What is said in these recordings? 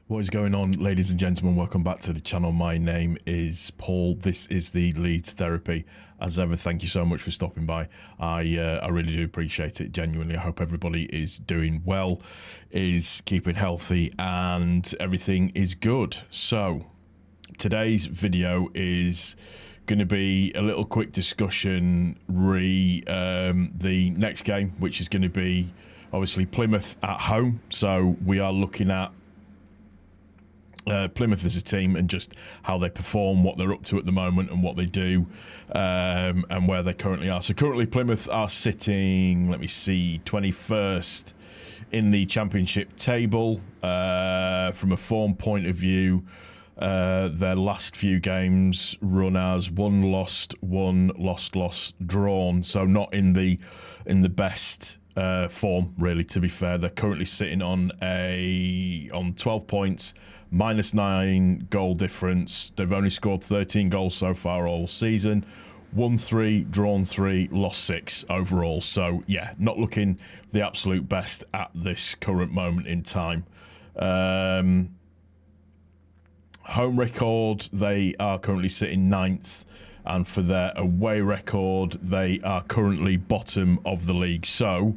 What is going on, ladies and gentlemen? Welcome back to the channel. My name is Paul. This is the Leeds Therapy. As ever, thank you so much for stopping by. I really do appreciate it, genuinely. I hope everybody is doing well, is keeping healthy, and everything is good. So, today's video is going to be a little quick discussion the next game, which is going to be obviously Plymouth at home. So, we are looking at Plymouth as a team and just how they perform, what they're up to at the moment and what they do, and where they currently are. So currently Plymouth are sitting, let me see, 21st in the championship table. From a form point of view, their last few games run as one lost, drawn. So not in the best form, really, to be fair. They're currently sitting on 12 points, -9 goal difference. They've only scored 13 goals so far all season. Won 3, drawn 3, lost 6 overall. So yeah, not looking the absolute best at this current moment in time. Home record, they are currently sitting 9th, and for their away record, they are currently bottom of the league. So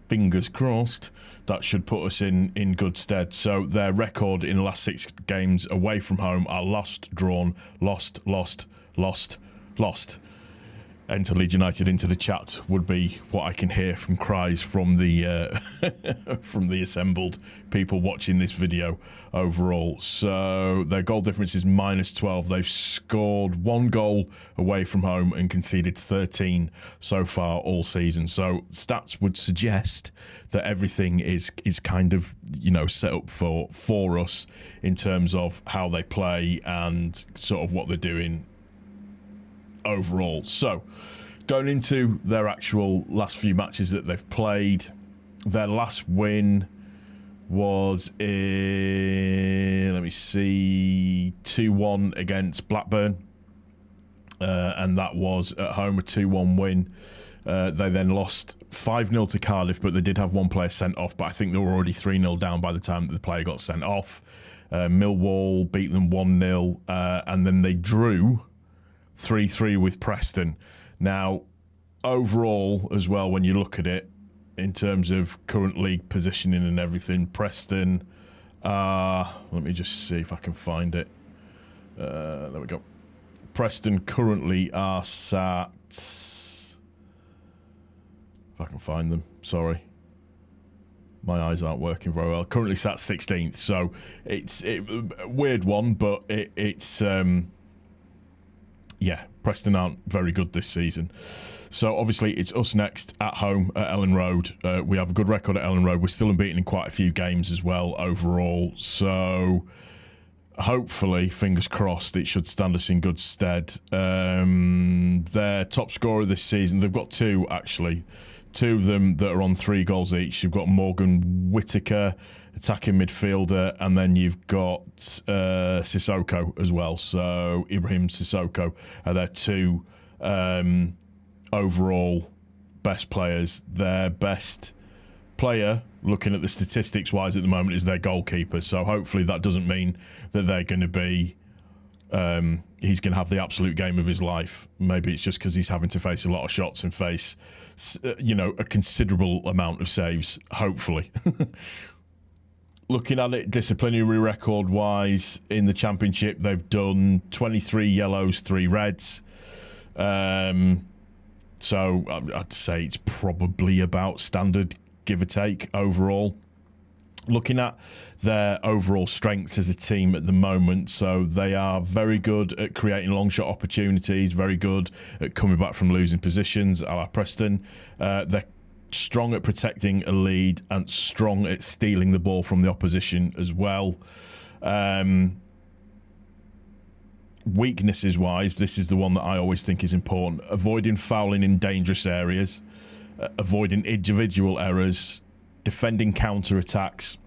fingers crossed, that should put us in good stead. So their record in the last 6 games away from home are lost, drawn, lost. Enter Leeds United into the chat would be what I can hear from cries from the from the assembled people watching this video overall. So their goal difference is -12. They've scored 1 goal away from home and conceded 13 so far all season. So stats would suggest that everything is kind of, you know, set up for us in terms of how they play and sort of what they're doing overall. So going into their actual last few matches that they've played, their last win was in, let me see, 2-1 against Blackburn, and that was at home, a 2-1 win. They then lost 5-0 to Cardiff, but they did have one player sent off, but I think they were already 3-0 down by the time that the player got sent off. Millwall beat them 1-0, and then they drew 3-3 with Preston. Now, overall as well, when you look at it in terms of current league positioning and everything, Preston, let me just see if I can find it. There we go. Preston currently are sat, if I can find them, sorry. My eyes aren't working very well. Currently sat 16th, so it's a weird one, but it's yeah, Preston aren't very good this season. So obviously it's us next at home at Ellen Road. We have a good record at Ellen Road. We're still unbeaten in quite a few games as well overall. So hopefully, fingers crossed, it should stand us in good stead. Their top scorer this season, they've got 2 actually. 2 of them that are on 3 goals each. You've got Morgan Whittaker, attacking midfielder, and then you've got Sissoko as well. So Ibrahim Sissoko are their 2 overall best players. Their best player, looking at the statistics wise at the moment, is their goalkeeper. So hopefully that doesn't mean that they're going to be he's going to have the absolute game of his life. Maybe it's just because he's having to face a lot of shots and face, you know, a considerable amount of saves, hopefully. Looking at it disciplinary record wise in the championship, they've done 23 yellows, 3 reds. So I'd say it's probably about standard, give or take, overall. Looking at their overall strengths as a team at the moment, so they are very good at creating long shot opportunities, very good at coming back from losing positions, a la Preston. They're strong at protecting a lead and strong at stealing the ball from the opposition as well. Weaknesses wise, this is the one that I always think is important: avoiding fouling in dangerous areas, avoiding individual errors, defending counter attacks,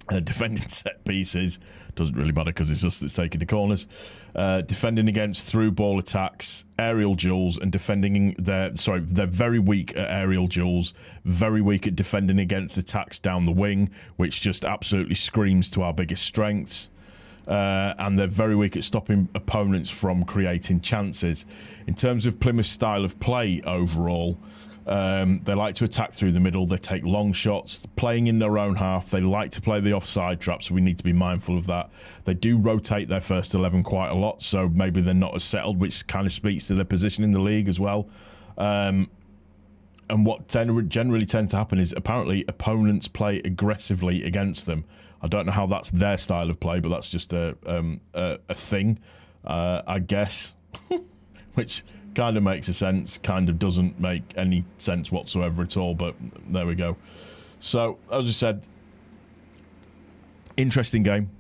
Defending set pieces doesn't really matter because it's us that's taking the corners. Defending against through ball attacks, aerial duels, and defending they're very weak at aerial duels, very weak at defending against attacks down the wing, which just absolutely screams to our biggest strengths. And they're very weak at stopping opponents from creating chances. In terms of Plymouth's style of play overall, they like to attack through the middle. They take long shots, playing in their own half. They like to play the offside trap, so we need to be mindful of that. They do rotate their first 11 quite a lot, so maybe they're not as settled, which kind of speaks to their position in the league as well. And what generally tends to happen is apparently opponents play aggressively against them. I don't know how that's their style of play, but that's just a thing, I guess, which kind of makes a sense, kind of doesn't make any sense whatsoever at all, but there we go. So, as I said, interesting game.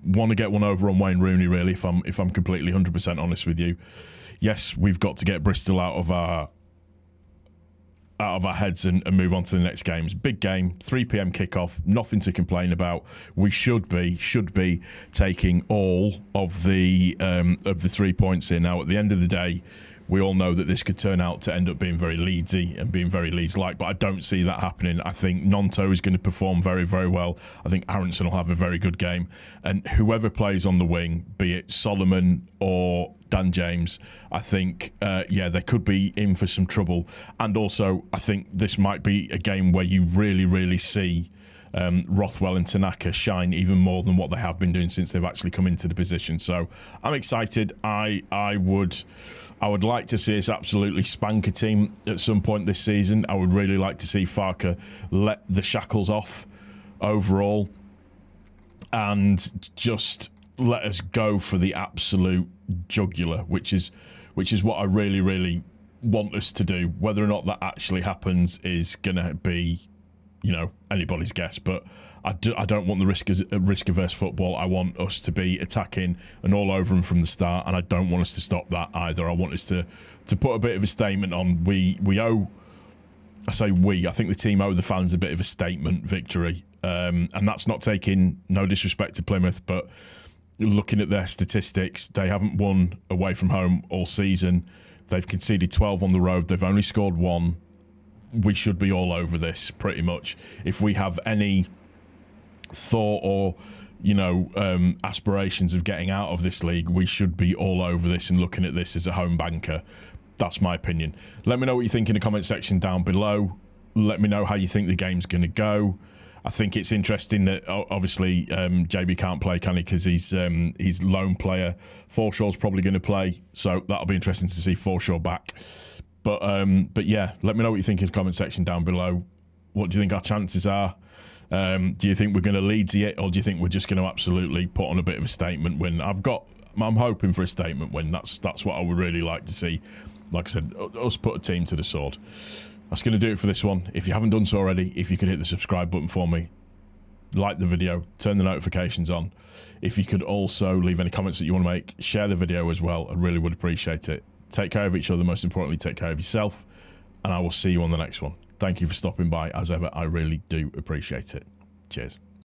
Want to get one over on Wayne Rooney, really, if I'm completely 100% honest with you. Yes, we've got to get Bristol out of our heads and move on to the next games. Big game, 3 p.m. kickoff, nothing to complain about. We should be taking all of the 3 points here. Now, at the end of the day, we all know that this could turn out to end up being very Leedsy and being very Leeds-like, but I don't see that happening. I think Nonto is going to perform very, very well. I think Aronson will have a very good game. And whoever plays on the wing, be it Solomon or Dan James, I think, they could be in for some trouble. And also, I think this might be a game where you really, really see Rothwell and Tanaka shine even more than what they have been doing since they've actually come into the position. So I'm excited. I would like to see us absolutely spank a team at some point this season. I would really like to see Farke let the shackles off overall and just let us go for the absolute jugular, which is what I really, really want us to do. Whether or not that actually happens is going to be, anybody's guess, but I don't want the risk-averse football. I want us to be attacking and all over them from the start, and I don't want us to stop that either. I want us to put a bit of a statement on. We owe, I think the team owe the fans a bit of a statement victory, and that's not taking no disrespect to Plymouth, but looking at their statistics, they haven't won away from home all season. They've conceded 12 on the road. They've only scored 1. We should be all over this pretty much. If we have any thought or aspirations of getting out of this league, we should be all over this and looking at this as a home banker. That's my opinion. Let me know what you think in the comment section down below. Let me know how you think the game's going to go. I think it's interesting that obviously JB can't play, can he? Because he's lone player. Forshaw's probably going to play, so that'll be interesting to see Forshaw back. But yeah, let me know what you think in the comment section down below. What do you think our chances are? Do you think we're going to lead it, or do you think we're just going to absolutely put on a bit of a statement win? I'm hoping for a statement win. That's what I would really like to see. Like I said, us put a team to the sword. That's going to do it for this one. If you haven't done so already, if you could hit the subscribe button for me, like the video, turn the notifications on. If you could also leave any comments that you want to make, share the video as well. I really would appreciate it. Take care of each other. Most importantly, take care of yourself. And I will see you on the next one. Thank you for stopping by. As ever, I really do appreciate it. Cheers.